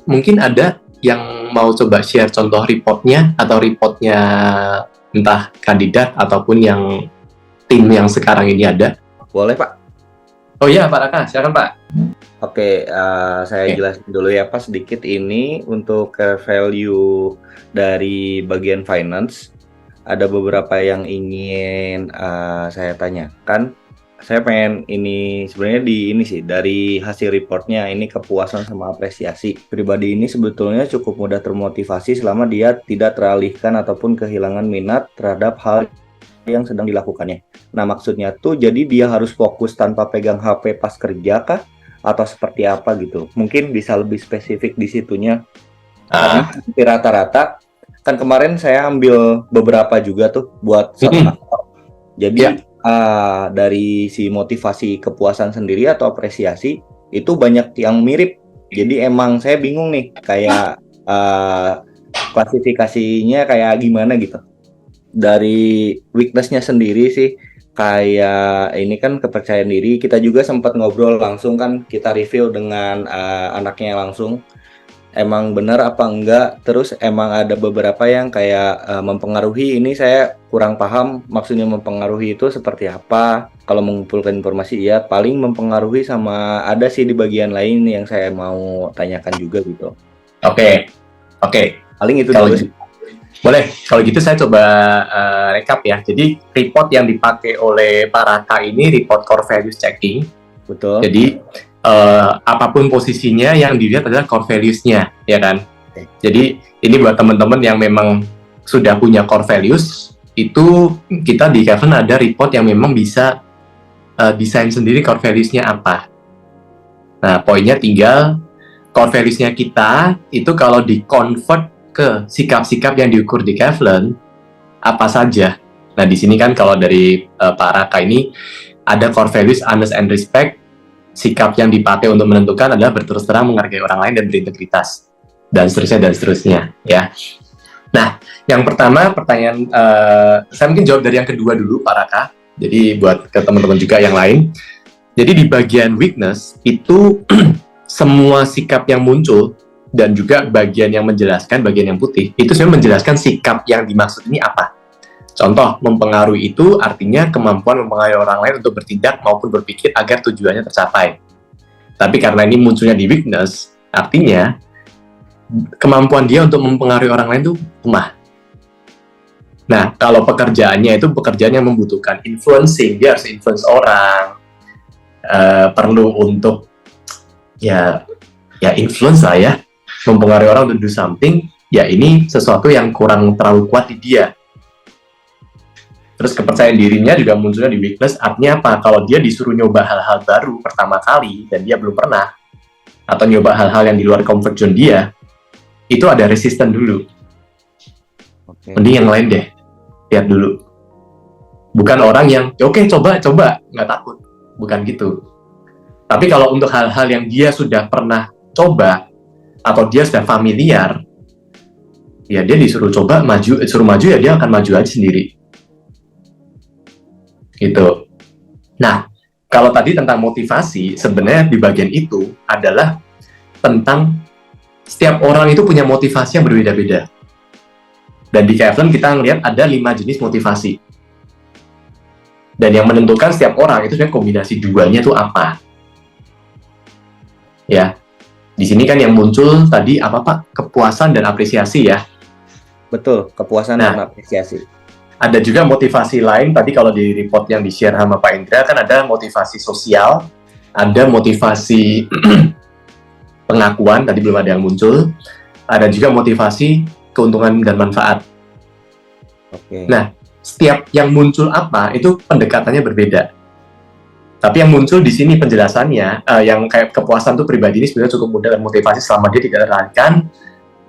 Mungkin ada yang mau coba share contoh reportnya atau reportnya entah kandidat ataupun yang tim yang sekarang ini ada. Boleh Pak? Oh iya Pak Raka, silakan Pak. Oke, saya Oke. jelasin dulu ya Pak sedikit ini untuk value dari bagian finance. Ada beberapa yang ingin saya tanyakan. Saya pengen ini sebenarnya dari hasil reportnya ini kepuasan sama apresiasi. Pribadi ini sebetulnya cukup mudah termotivasi selama dia tidak teralihkan ataupun kehilangan minat terhadap hal yang sedang dilakukannya. Nah, maksudnya tuh jadi dia harus fokus tanpa pegang HP pas kerja kah? Atau seperti apa gitu? Mungkin bisa lebih spesifik di situnya. Karena rata-rata kan kemarin saya ambil beberapa juga tuh buat satu kantor. Jadi dari si motivasi kepuasan sendiri atau apresiasi itu banyak yang mirip. Jadi emang saya bingung nih kayak klasifikasinya kayak gimana gitu. Dari weakness-nya sendiri sih kayak ini kan kepercayaan diri. Kita juga sempat ngobrol langsung kan, kita review dengan anaknya langsung. Emang benar apa enggak, terus emang ada beberapa yang kayak mempengaruhi. Ini saya kurang paham maksudnya mempengaruhi itu seperti apa. Kalau mengumpulkan informasi ya paling mempengaruhi, sama ada sih di bagian lain yang saya mau tanyakan juga gitu. Oke. Paling itu Kalau dulu sih. boleh, kalau gitu saya coba recap ya. Jadi report yang dipakai oleh Pak Raka ini report core values checking. Betul. Jadi apapun posisinya yang dilihat adalah core values-nya, ya kan? Jadi ini buat teman-teman yang memang sudah punya core values, itu kita di Kevin ada report yang memang bisa desain sendiri core values-nya apa. Nah, poinnya tinggal core values-nya kita itu kalau di-convert ke sikap-sikap yang diukur di Kevlin, apa saja. Nah, di sini kan kalau dari Pak Raka ini ada core values honest and respect. Sikap yang dipakai untuk menentukan adalah berterus terang, menghargai orang lain, dan berintegritas, dan seterusnya, ya. Nah, yang pertama pertanyaan, saya mungkin jawab dari yang kedua dulu, Pak Raka. Jadi buat ke teman-teman juga yang lain. Jadi di bagian weakness itu semua sikap yang muncul dan juga bagian yang menjelaskan, bagian yang putih itu sebenarnya menjelaskan sikap yang dimaksud ini apa. Contoh, mempengaruhi itu artinya kemampuan mempengaruhi orang lain untuk bertindak maupun berpikir agar tujuannya tercapai. Tapi karena ini munculnya di weakness, artinya kemampuan dia untuk mempengaruhi orang lain itu lemah. Nah, kalau pekerjaannya itu pekerjaan yang membutuhkan influencing, dia harus influence orang, perlu untuk ya influence lah ya, mempengaruhi orang untuk do something, ya ini sesuatu yang kurang terlalu kuat di dia. Terus kepercayaan dirinya juga munculnya di weakness, artinya apa? Kalau dia disuruh nyoba hal-hal baru pertama kali dan dia belum pernah, atau nyoba hal-hal yang di luar comfort zone dia, itu ada resisten dulu. Mending yang lain deh, lihat dulu. Bukan orang yang, oke, coba, nggak takut. Bukan gitu. Tapi kalau untuk hal-hal yang dia sudah pernah coba, atau dia sudah familiar, ya dia disuruh coba, suruh maju ya dia akan maju aja sendiri. Gitu. Nah, kalau tadi tentang motivasi, sebenarnya di bagian itu adalah tentang setiap orang itu punya motivasi yang berbeda-beda. Dan di Kevlin kita ngelihat ada 5 jenis motivasi. Dan yang menentukan setiap orang itu sebenarnya kombinasi duanya itu apa. Ya, di sini kan yang muncul tadi apa Pak? Kepuasan dan apresiasi ya. Betul, kepuasan dan apresiasi. Ada juga motivasi lain, tadi kalau di report yang di-share sama Pak Indra, kan ada motivasi sosial, ada motivasi pengakuan, tadi belum ada yang muncul, ada juga motivasi keuntungan dan manfaat. Nah, setiap yang muncul apa, itu pendekatannya berbeda. Tapi yang muncul di sini penjelasannya, yang kayak kepuasan tuh pribadi ini sebenarnya cukup mudah, dan motivasi selama dia tidak teralihkan,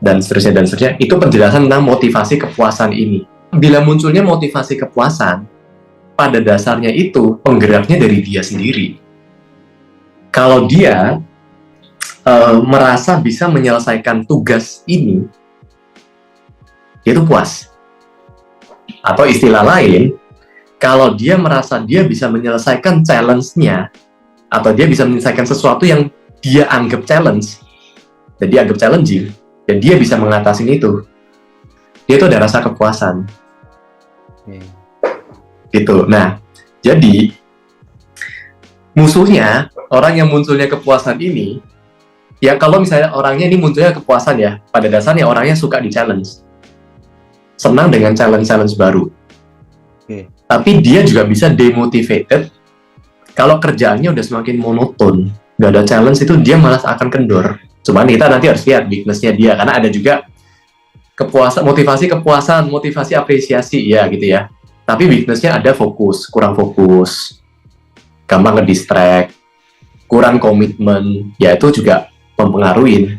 dan seterusnya, itu penjelasan tentang motivasi kepuasan ini. Bila munculnya motivasi kepuasan, pada dasarnya itu penggeraknya dari dia sendiri. Kalau dia merasa bisa menyelesaikan tugas ini, dia itu puas. Atau istilah lain, kalau dia merasa dia bisa menyelesaikan challenge-nya, atau dia bisa menyelesaikan sesuatu yang dia anggap challenge, dan dia anggap challenging, dan dia bisa mengatasi itu, dia tuh ada rasa kepuasan. Gitu. Nah, jadi musuhnya orang yang munculnya kepuasan ini, ya kalau misalnya orangnya ini munculnya kepuasan ya, pada dasarnya orangnya suka di challenge, senang dengan challenge baru. Tapi dia juga bisa demotivated kalau kerjaannya udah semakin monoton, nggak ada challenge, itu dia malah akan kendor. Cuman kita nanti harus lihat weakness-nya dia, karena ada juga kepuasan, motivasi apresiasi ya gitu ya. Tapi weakness-nya ada kurang fokus, gampang nge-distract, kurang komitmen, ya itu juga mempengaruhi.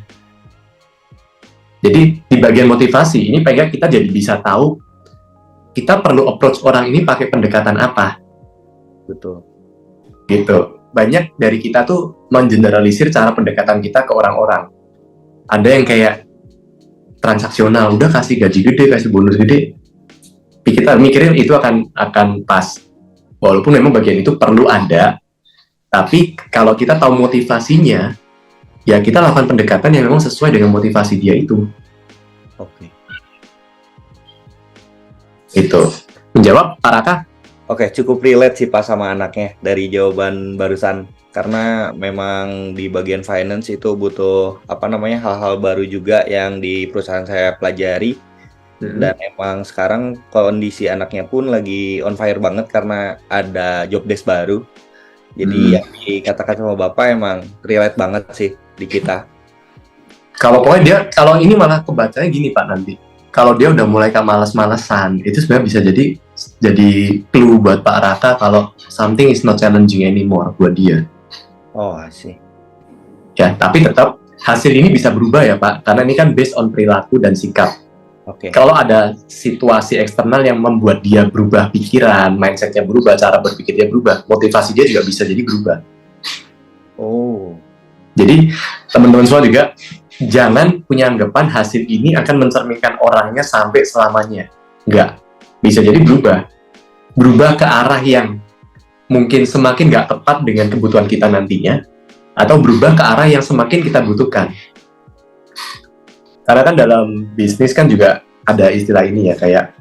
Jadi di bagian motivasi ini pengen kita jadi bisa tahu kita perlu approach orang ini pakai pendekatan apa. Betul. Gitu. Banyak dari kita tuh mengeneralisir cara pendekatan kita ke orang-orang. Ada yang kayak transaksional, udah kasih gaji gede, kasih bonus gede. Kita mikirin itu akan pas. Walaupun memang bagian itu perlu ada, tapi kalau kita tahu motivasinya, ya kita lakukan pendekatan yang memang sesuai dengan motivasi dia itu. Oke. Itu. Menjawab, Pak Raka? Oke, cukup relate sih Pak sama anaknya dari jawaban barusan. Karena memang di bagian finance itu butuh hal-hal baru juga yang di perusahaan saya pelajari. Dan emang sekarang kondisi anaknya pun lagi on fire banget karena ada job desk baru. Jadi yang dikatakan sama Bapak emang relate banget sih di kita. Kalau ini malah kebacanya gini Pak nanti. Kalau dia udah mulai malas-malesan, itu sebenarnya bisa jadi clue buat Pak Raka kalau something is not challenging anymore buat dia. Oh, sih. Ya, tapi tetap hasil ini bisa berubah ya Pak, karena ini kan based on perilaku dan sikap. Oke. Kalau ada situasi eksternal yang membuat dia berubah pikiran, mindsetnya berubah, cara berpikirnya berubah, motivasi dia juga bisa jadi berubah. Oh. Jadi teman-teman semua juga jangan punya anggapan hasil ini akan mencerminkan orangnya sampai selamanya. Enggak. Bisa jadi berubah. Berubah ke arah yang mungkin semakin nggak tepat dengan kebutuhan kita nantinya, atau berubah ke arah yang semakin kita butuhkan. Karena kan dalam bisnis kan juga ada istilah ini ya, kayak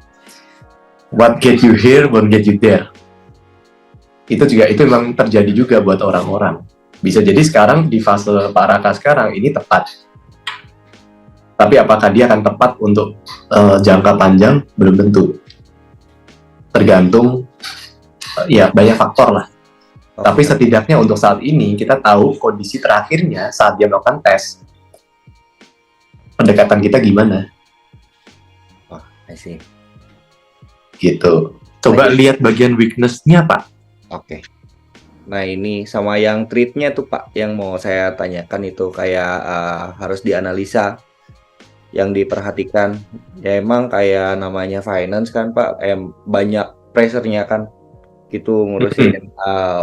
what get you here won't get you there. Itu memang terjadi juga buat orang-orang. Bisa jadi sekarang di fase Pak Raka sekarang ini tepat. Tapi apakah dia akan tepat untuk jangka panjang? Belum tentu. Tergantung, ya banyak faktor lah. Tapi setidaknya untuk saat ini kita tahu kondisi terakhirnya saat dia melakukan tes. Pendekatan kita gimana? Oh, I see. Gitu. Coba lihat bagian weakness-nya, Pak. Oke. Nah, ini sama yang treat-nya tuh, Pak, yang mau saya tanyakan itu kayak harus dianalisa, yang diperhatikan. Ya emang kayak namanya finance kan, Pak, banyak pressure-nya kan. Gitu ngurusin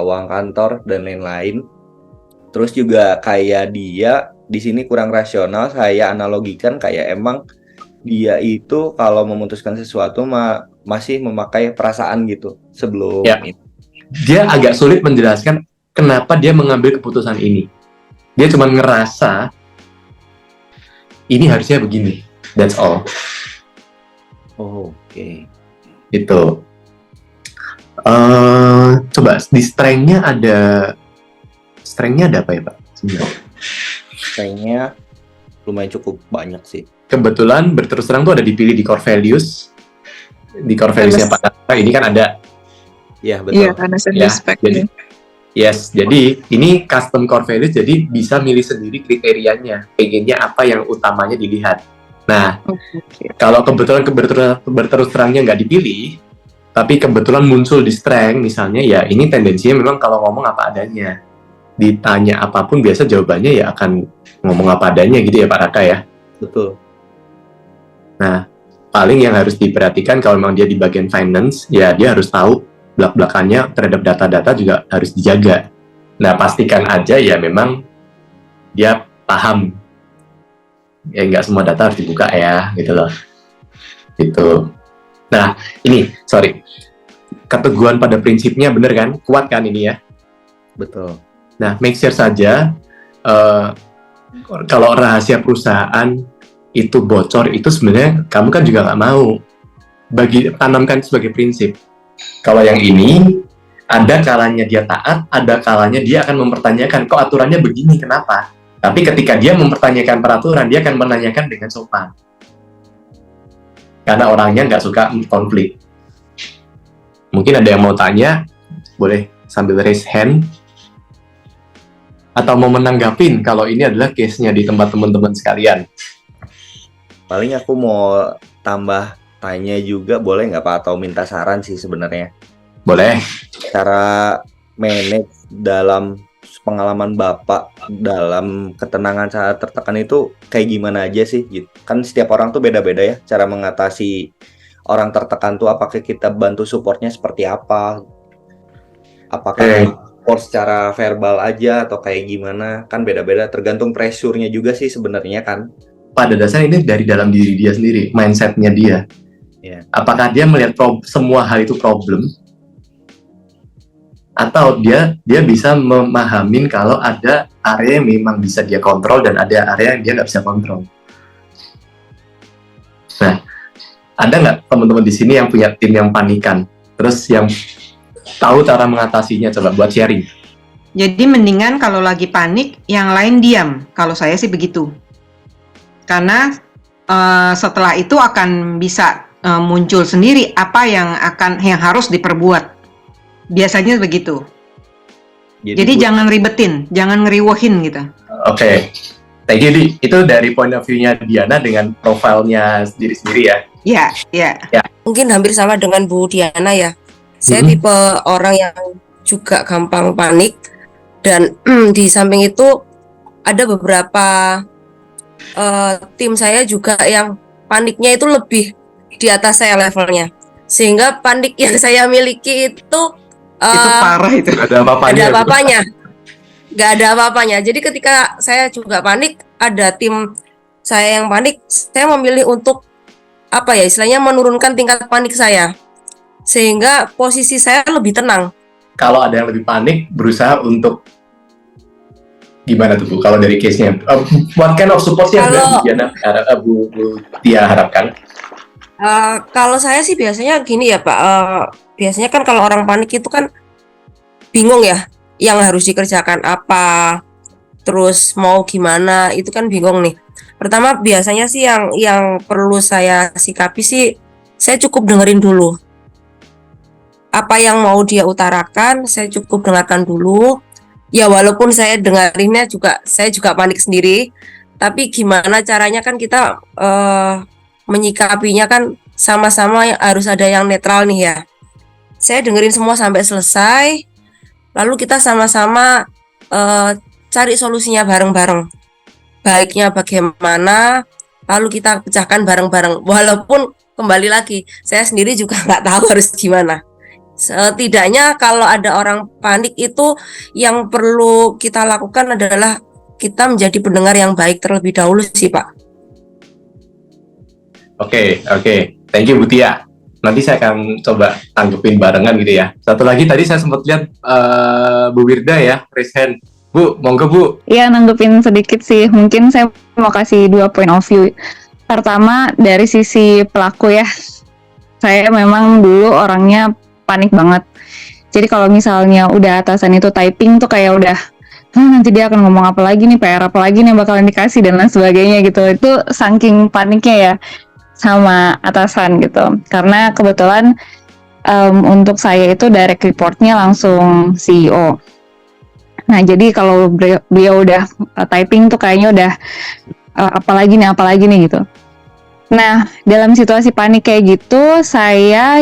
uang kantor dan lain-lain. Terus juga kayak dia di sini kurang rasional, saya analogikan kayak emang dia itu kalau memutuskan sesuatu masih memakai perasaan gitu sebelum itu. Dia agak sulit menjelaskan kenapa dia mengambil keputusan ini. Dia cuma ngerasa ini harusnya begini. That's all. Oh, oke. Itu. Coba di strength-nya ada apa ya Pak? Strength-nya lumayan cukup banyak sih. Kebetulan berterus terang tuh ada dipilih di core values. Di core values-nya Pak Raka ini kan ada. Iya betul. Iya karena spek. Jadi ini custom core values, jadi bisa milih sendiri kriterianya, pengennya apa yang utamanya dilihat. Nah, kalau kebetulan berterus terangnya nggak dipilih, tapi kebetulan muncul di strength misalnya, ya ini tendensinya memang kalau ngomong apa adanya. Ditanya apapun biasa jawabannya ya akan ngomong apa adanya gitu ya Pak Raka ya. Betul. Nah, paling yang harus diperhatikan kalau memang dia di bagian finance, ya dia harus tahu belak-belakannya terhadap data-data juga harus dijaga. Nah, pastikan aja ya memang dia paham. Ya nggak semua data harus dibuka ya, gitu loh. Gitu. Nah, ini, keteguhan pada prinsipnya bener kan? Kuat kan ini ya? Betul. Nah, make sure saja Kalau rahasia perusahaan itu bocor, itu sebenarnya kamu kan juga nggak mau. Tanamkan sebagai prinsip. Kalau yang ini, ada kalanya dia taat, ada kalanya dia akan mempertanyakan, kok aturannya begini, kenapa? Tapi ketika dia mempertanyakan peraturan, dia akan menanyakan dengan sopan. Karena orangnya nggak suka konflik. Mungkin ada yang mau tanya, boleh sambil raise hand. Atau mau menanggapin kalau ini adalah case-nya di tempat teman-teman sekalian. Paling aku mau tambah tanya juga, boleh nggak Pak? Atau minta saran sih sebenarnya. Boleh. Cara manage dalam pengalaman Bapak dalam ketenangan saat tertekan itu kayak gimana aja sih? Gitu. Kan setiap orang tuh beda-beda ya cara mengatasi orang tertekan tuh. Apakah kita bantu supportnya seperti apa? Apakah support secara verbal aja atau kayak gimana? Kan beda-beda tergantung pressure-nya juga sih sebenarnya kan. Pada dasarnya ini dari dalam diri dia sendiri, mindset-nya dia. Yeah. Apakah dia melihat semua hal itu problem? Atau dia bisa memahamin kalau ada area yang memang bisa dia kontrol dan ada area yang dia nggak bisa kontrol. Nah, ada nggak teman-teman di sini yang punya tim yang panikan, terus yang tahu cara mengatasinya? Coba buat sharing. Jadi mendingan kalau lagi panik, yang lain diam. Kalau saya sih begitu. Karena setelah itu akan bisa muncul sendiri apa yang harus diperbuat. Biasanya begitu. Jadi jangan ribetin, jangan ngeriwohin gitu. Oke. Thank you, Di. Itu dari point of view-nya Diana dengan profilnya sendiri-sendiri ya? Iya. Mungkin hampir sama dengan Bu Diana ya. Saya tipe orang yang juga gampang panik. Dan di samping itu ada beberapa tim saya juga yang paniknya itu lebih di atas saya levelnya. Sehingga panik yang saya miliki itu parah itu. Gak ada apa-apanya. Jadi ketika saya juga panik, ada tim saya yang panik, saya memilih untuk istilahnya menurunkan tingkat panik saya, sehingga posisi saya lebih tenang. Kalau ada yang lebih panik, berusaha untuk gimana tuh Bu? Kalau dari case-nya, what kind of support yang Bu Tia harapkan? Kalau saya sih biasanya gini ya Pak, biasanya kan kalau orang panik itu kan bingung ya, yang harus dikerjakan apa, terus mau gimana, itu kan bingung nih. Pertama biasanya sih yang perlu saya sikapi sih, saya cukup dengerin dulu. Apa yang mau dia utarakan, saya cukup dengarkan dulu. Ya walaupun saya dengerinnya saya juga panik sendiri, tapi gimana caranya kan kita menyikapinya kan sama-sama harus ada yang netral nih ya. Saya dengerin semua sampai selesai, lalu kita sama-sama cari solusinya bareng-bareng. Baiknya bagaimana, lalu kita pecahkan bareng-bareng. Walaupun kembali lagi, saya sendiri juga nggak tahu harus gimana. Setidaknya kalau ada orang panik itu yang perlu kita lakukan adalah kita menjadi pendengar yang baik terlebih dahulu sih Pak. Oke. Thank you Bu Tia. Nanti saya akan coba tanggepin barengan gitu ya. Satu lagi tadi saya sempat lihat Bu Wirda ya, raise hand. Bu, monggo Bu. Iya, nanggepin sedikit sih. Mungkin saya mau kasih 2 point of view. Pertama, dari sisi pelaku ya. Saya memang dulu orangnya panik banget. Jadi kalau misalnya udah atasan itu typing tuh kayak udah nanti dia akan ngomong apa lagi nih, PR apa lagi nih bakalan dikasih dan lain sebagainya gitu. Itu saking paniknya ya sama atasan gitu. Karena kebetulan untuk saya itu direct reportnya langsung CEO. Nah jadi kalau beliau udah typing tuh kayaknya udah apalagi nih gitu. Nah dalam situasi panik kayak gitu,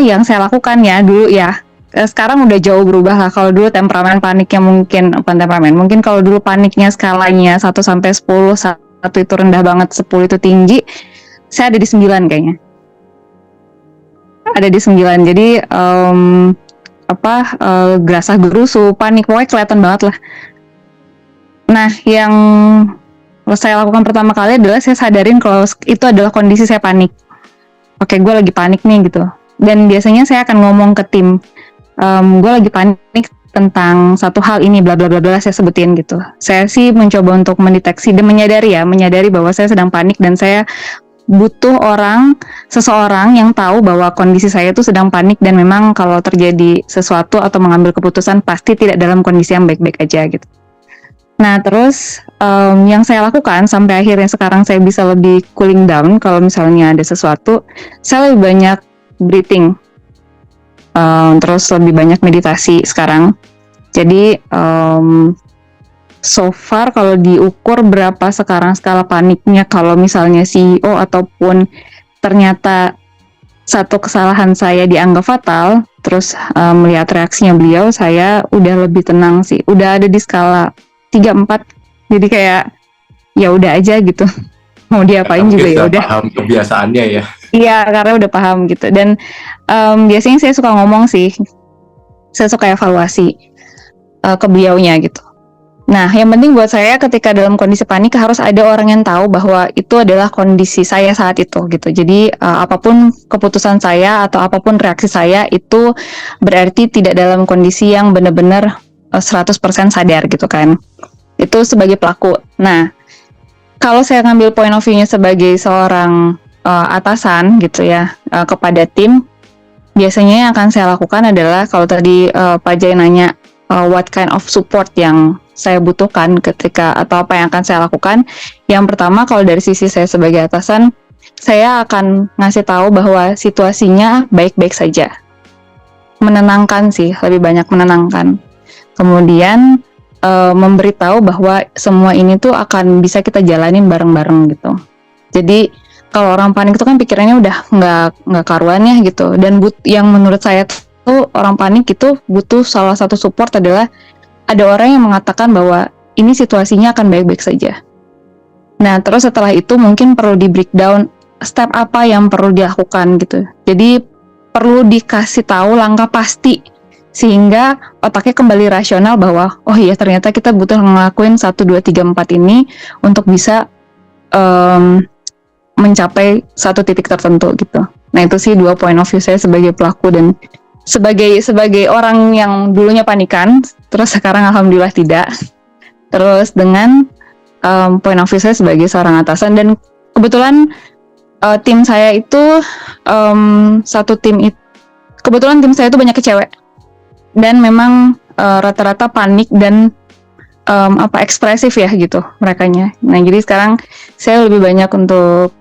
yang saya lakukan ya dulu ya, sekarang udah jauh berubah lah. Kalau dulu temperamen paniknya mungkin kalau dulu paniknya skalanya 1 sampai 10, 1 itu rendah banget, 10 itu tinggi, saya ada di 9 kayaknya. Ada di 9. Jadi gerasah gerusu, panik, pokoknya kelihatan banget lah. Nah, yang saya lakukan pertama kali adalah saya sadarin kalau itu adalah kondisi saya panik. Oke, gue lagi panik nih gitu. Dan biasanya saya akan ngomong ke tim, gue lagi panik, tentang satu hal ini bla bla bla bla saya sebutin gitu. Saya sih mencoba untuk mendeteksi dan menyadari bahwa saya sedang panik dan saya butuh seseorang yang tahu bahwa kondisi saya itu sedang panik dan memang kalau terjadi sesuatu atau mengambil keputusan pasti tidak dalam kondisi yang baik-baik aja gitu. Nah terus yang saya lakukan sampai akhirnya sekarang saya bisa lebih cooling down kalau misalnya ada sesuatu, saya lebih banyak breathing. Terus lebih banyak meditasi sekarang. Jadi so far kalau diukur berapa sekarang skala paniknya, kalau misalnya CEO ataupun ternyata satu kesalahan saya dianggap fatal, terus melihat reaksinya beliau, saya udah lebih tenang sih. Udah ada di skala 3-4. Jadi kayak ya udah aja gitu. Mau diapain juga ya udah. Paham kebiasaannya ya. Iya, karena udah paham gitu. Dan biasanya saya suka ngomong sih, saya suka evaluasi ke beliaunya gitu. Nah, yang penting buat saya ketika dalam kondisi panik harus ada orang yang tahu bahwa itu adalah kondisi saya saat itu gitu. Jadi apapun keputusan saya atau apapun reaksi saya itu berarti tidak dalam kondisi yang benar-benar 100% sadar gitu kan. Itu sebagai pelaku. Nah, kalau saya ngambil point of view-nya sebagai seorang atasan gitu ya kepada tim, biasanya yang akan saya lakukan adalah kalau tadi Pak Jai nanya what kind of support yang saya butuhkan ketika atau apa yang akan saya lakukan. Yang pertama kalau dari sisi saya sebagai atasan, saya akan ngasih tahu bahwa situasinya baik-baik saja. Menenangkan sih, lebih banyak menenangkan. Kemudian memberitahu bahwa semua ini tuh akan bisa kita jalanin bareng-bareng gitu. Jadi kalau orang panik itu kan pikirannya udah nggak karuan ya gitu. Dan yang menurut saya tuh orang panik itu butuh salah satu support adalah ada orang yang mengatakan bahwa ini situasinya akan baik-baik saja. Nah terus setelah itu mungkin perlu di breakdown step apa yang perlu dilakukan gitu. Jadi perlu dikasih tahu langkah pasti sehingga otaknya kembali rasional bahwa oh iya ternyata kita butuh ngelakuin 1, 2, 3, 4 ini untuk bisa mencapai satu titik tertentu gitu. Nah itu sih 2 point of view saya sebagai pelaku dan sebagai orang yang dulunya panikan, terus sekarang alhamdulillah tidak. Terus dengan point of view saya sebagai seorang atasan dan kebetulan tim saya itu kebetulan tim saya itu banyak cewek dan memang rata-rata panik dan ekspresif ya gitu merekanya. Nah jadi sekarang saya lebih banyak untuk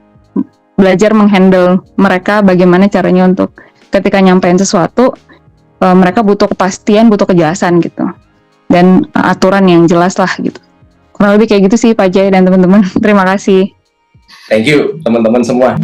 belajar menghandle mereka bagaimana caranya untuk ketika nyampein sesuatu mereka butuh kepastian, butuh kejelasan gitu dan aturan yang jelas lah gitu. Kurang lebih kayak gitu sih Pak Jai dan teman-teman. Terima kasih. Thank you teman-teman semua.